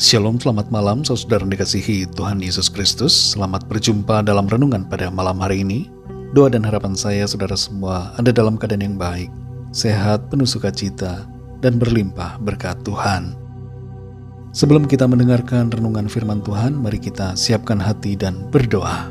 Shalom, selamat malam saudara yang dikasihi Tuhan Yesus Kristus. Selamat berjumpa dalam renungan pada malam hari ini. Doa dan harapan saya saudara semua ada dalam keadaan yang baik, sehat, penuh sukacita, dan berlimpah berkat Tuhan. Sebelum kita mendengarkan renungan firman Tuhan, mari kita siapkan hati dan berdoa.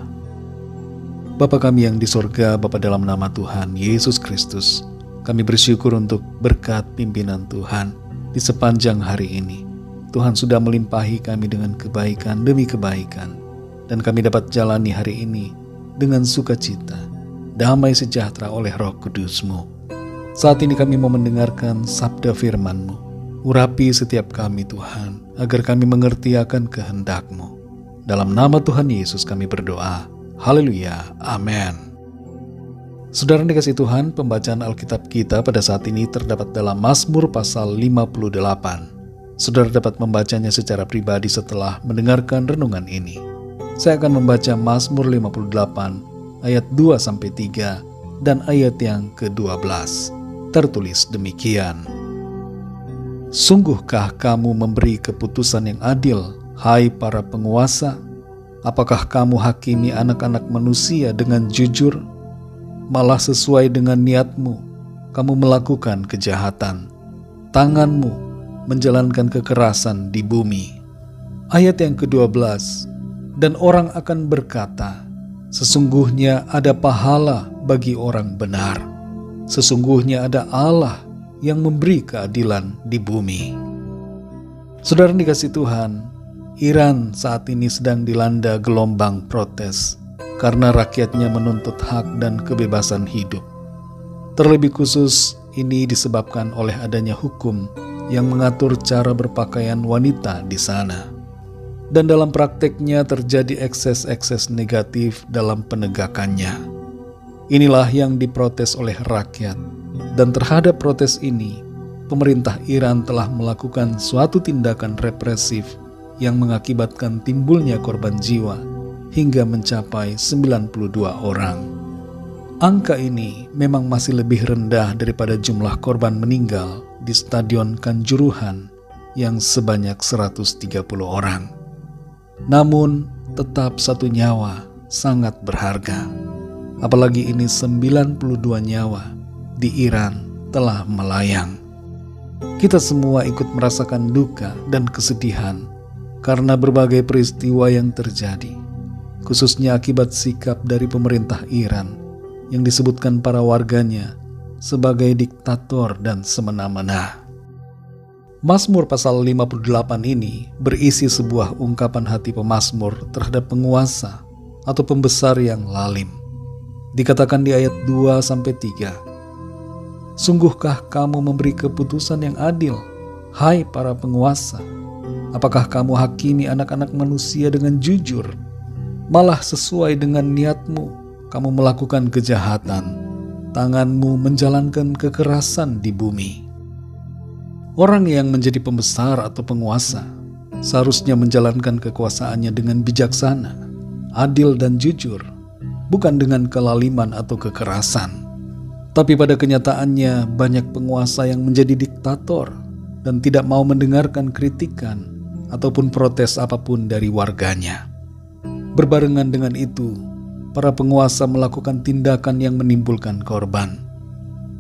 Bapa kami yang di sorga, Bapa dalam nama Tuhan Yesus Kristus, kami bersyukur untuk berkat pimpinan Tuhan di sepanjang hari ini. Tuhan sudah melimpahi kami dengan kebaikan demi kebaikan, dan kami dapat jalani hari ini dengan sukacita, damai sejahtera oleh Roh Kudus-Mu. Saat ini kami mau mendengarkan sabda firman-Mu. Urapi setiap kami Tuhan, agar kami mengerti akan kehendak-Mu. Dalam nama Tuhan Yesus kami berdoa. Haleluya, amin. Saudara yang dikasihi Tuhan, pembacaan Alkitab kita pada saat ini terdapat dalam Mazmur pasal 58. Saudara dapat membacanya secara pribadi setelah mendengarkan renungan ini. Saya akan membaca Mazmur 58 ayat 2-3 dan ayat yang ke-12. Tertulis demikian. Sungguhkah kamu memberi keputusan yang adil, hai para penguasa? Apakah kamu hakimi anak-anak manusia dengan jujur? Malah sesuai dengan niatmu, kamu melakukan kejahatan. Tanganmu menjalankan kekerasan di bumi. Ayat yang ke-12, dan orang akan berkata, sesungguhnya ada pahala bagi orang benar. Sesungguhnya ada Allah yang memberi keadilan di bumi. Saudara yang dikasihi Tuhan, Iran saat ini sedang dilanda gelombang protes karena rakyatnya menuntut hak dan kebebasan hidup. Terlebih khusus ini disebabkan oleh adanya hukum yang mengatur cara berpakaian wanita di sana. Dan dalam prakteknya terjadi ekses-ekses negatif dalam penegakannya. Inilah yang diprotes oleh rakyat. Dan terhadap protes ini, pemerintah Iran telah melakukan suatu tindakan represif yang mengakibatkan timbulnya korban jiwa hingga mencapai 92 orang. Angka ini memang masih lebih rendah daripada jumlah korban meninggal di Stadion Kanjuruhan yang sebanyak 130 orang. Namun, tetap satu nyawa sangat berharga. Apalagi ini 92 nyawa di Iran telah melayang. Kita semua ikut merasakan duka dan kesedihan karena berbagai peristiwa yang terjadi, khususnya akibat sikap dari pemerintah Iran yang disebutkan para warganya sebagai diktator dan semena-mena. Mazmur pasal 58 ini berisi sebuah ungkapan hati pemazmur terhadap penguasa atau pembesar yang lalim. Dikatakan di ayat 2-3, sungguhkah kamu memberi keputusan yang adil, hai para penguasa? Apakah kamu hakimi anak-anak manusia dengan jujur? Malah sesuai dengan niatmu, kamu melakukan kejahatan. Tanganmu menjalankan kekerasan di bumi. Orang yang menjadi pembesar atau penguasa seharusnya menjalankan kekuasaannya dengan bijaksana, adil dan jujur, bukan dengan kelaliman atau kekerasan. Tapi pada kenyataannya banyak penguasa yang menjadi diktator dan tidak mau mendengarkan kritikan ataupun protes apapun dari warganya. Berbarengan dengan itu, para penguasa melakukan tindakan yang menimbulkan korban.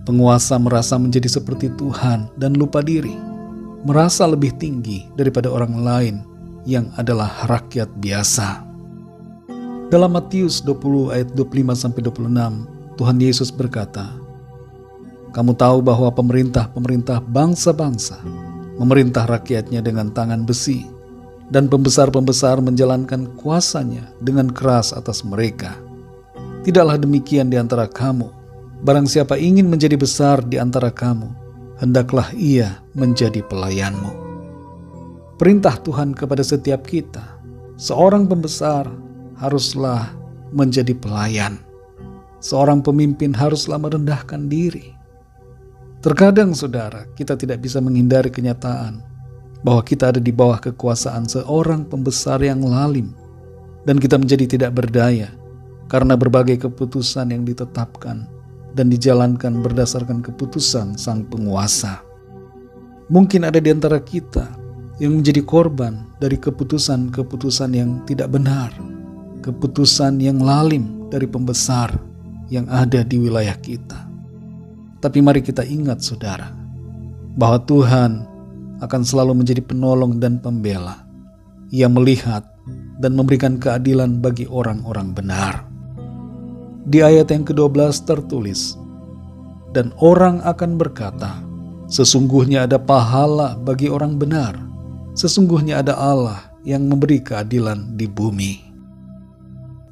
Penguasa merasa menjadi seperti Tuhan dan lupa diri, merasa lebih tinggi daripada orang lain yang adalah rakyat biasa. Dalam Matius 20 ayat 25-26, Tuhan Yesus berkata, kamu tahu bahwa pemerintah bangsa-bangsa memerintah rakyatnya dengan tangan besi, dan pembesar-pembesar menjalankan kuasanya dengan keras atas mereka. Tidaklah demikian di antara kamu. Barang siapa ingin menjadi besar di antara kamu, hendaklah ia menjadi pelayanmu. Perintah Tuhan kepada setiap kita, seorang pembesar haruslah menjadi pelayan. Seorang pemimpin haruslah merendahkan diri. Terkadang saudara, kita tidak bisa menghindari kenyataan bahwa kita ada di bawah kekuasaan seorang pembesar yang lalim, dan kita menjadi tidak berdaya karena berbagai keputusan yang ditetapkan dan dijalankan berdasarkan keputusan sang penguasa. Mungkin ada di antara kita yang menjadi korban dari keputusan-keputusan yang tidak benar, keputusan yang lalim dari pembesar yang ada di wilayah kita. Tapi mari kita ingat saudara, bahwa Tuhan akan selalu menjadi penolong dan pembela. Ia melihat dan memberikan keadilan bagi orang-orang benar. Di ayat yang ke-12 tertulis, "Dan orang akan berkata, sesungguhnya ada pahala bagi orang benar, sesungguhnya ada Allah yang memberi keadilan di bumi."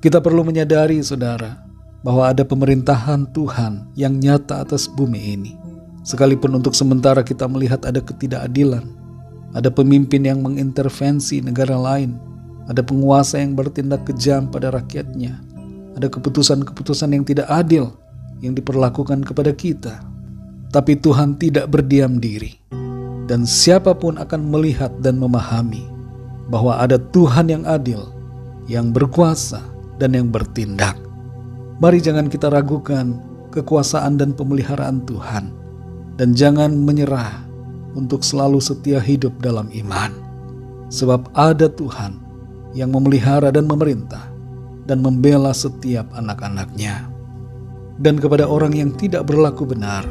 Kita perlu menyadari saudara, bahwa ada pemerintahan Tuhan yang nyata atas bumi ini. Sekalipun untuk sementara kita melihat ada ketidakadilan, ada pemimpin yang mengintervensi negara lain, ada penguasa yang bertindak kejam pada rakyatnya, ada keputusan-keputusan yang tidak adil yang diperlakukan kepada kita. Tapi Tuhan tidak berdiam diri, dan siapapun akan melihat dan memahami bahwa ada Tuhan yang adil, yang berkuasa, dan yang bertindak. Mari jangan kita ragukan kekuasaan dan pemeliharaan Tuhan, dan jangan menyerah untuk selalu setia hidup dalam iman. Sebab ada Tuhan yang memelihara dan memerintah dan membela setiap anak-anaknya. Dan kepada orang yang tidak berlaku benar,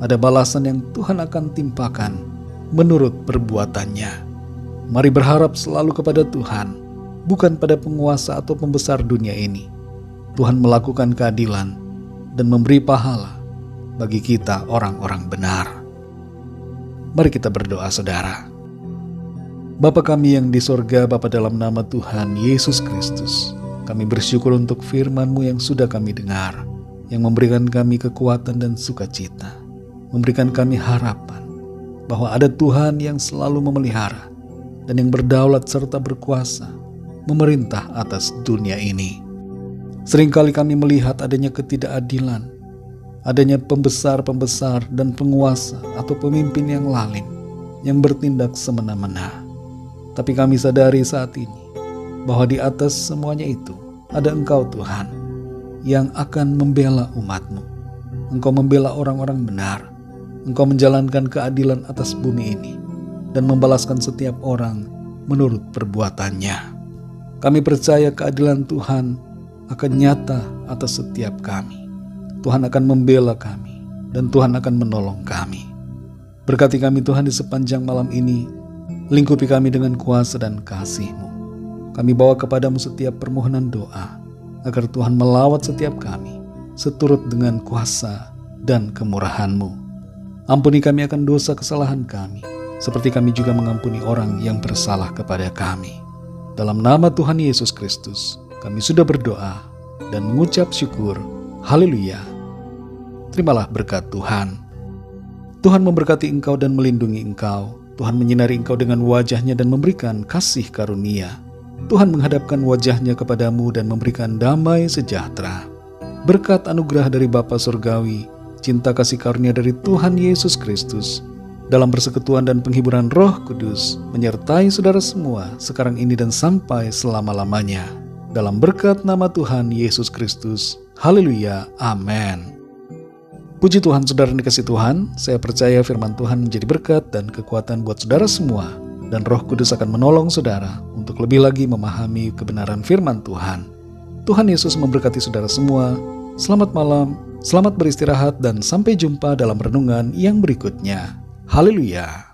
ada balasan yang Tuhan akan timpakan menurut perbuatannya. Mari berharap selalu kepada Tuhan, bukan pada penguasa atau pembesar dunia ini. Tuhan melakukan keadilan dan memberi pahala bagi kita orang-orang benar. Mari kita berdoa saudara. Bapa kami yang di sorga, Bapa dalam nama Tuhan Yesus Kristus, kami bersyukur untuk firman-Mu yang sudah kami dengar, yang memberikan kami kekuatan dan sukacita, memberikan kami harapan bahwa ada Tuhan yang selalu memelihara dan yang berdaulat serta berkuasa memerintah atas dunia ini. Seringkali kami melihat adanya ketidakadilan, adanya pembesar-pembesar dan penguasa atau pemimpin yang lalim yang bertindak semena-mena. Tapi kami sadari saat ini bahwa di atas semuanya itu ada Engkau Tuhan yang akan membela umat-Mu. Engkau membela orang-orang benar. Engkau menjalankan keadilan atas bumi ini dan membalaskan setiap orang menurut perbuatannya. Kami percaya keadilan Tuhan akan nyata atas setiap kami. Tuhan akan membela kami dan Tuhan akan menolong kami. Berkati kami Tuhan di sepanjang malam ini. Lingkupi kami dengan kuasa dan kasih-Mu. Kami bawa kepadamu setiap permohonan doa, agar Tuhan melawat setiap kami, seturut dengan kuasa dan kemurahan-Mu. Ampuni kami akan dosa kesalahan kami, seperti kami juga mengampuni orang yang bersalah kepada kami. Dalam nama Tuhan Yesus Kristus, kami sudah berdoa dan mengucap syukur. Haleluya. Terimalah berkat Tuhan. Tuhan memberkati engkau dan melindungi engkau. Tuhan menyinari engkau dengan wajah-Nya dan memberikan kasih karunia. Tuhan menghadapkan wajah-Nya kepadamu dan memberikan damai sejahtera. Berkat anugerah dari Bapa Surgawi, cinta kasih karunia dari Tuhan Yesus Kristus, dalam persekutuan dan penghiburan Roh Kudus, menyertai saudara semua sekarang ini dan sampai selama-lamanya. Dalam berkat nama Tuhan Yesus Kristus. Haleluya. Amin. Puji Tuhan saudara yang dikasihi Tuhan, saya percaya firman Tuhan menjadi berkat dan kekuatan buat saudara semua, dan Roh Kudus akan menolong saudara untuk lebih lagi memahami kebenaran firman Tuhan. Tuhan Yesus memberkati saudara semua. Selamat malam, selamat beristirahat, dan sampai jumpa dalam renungan yang berikutnya. Haleluya.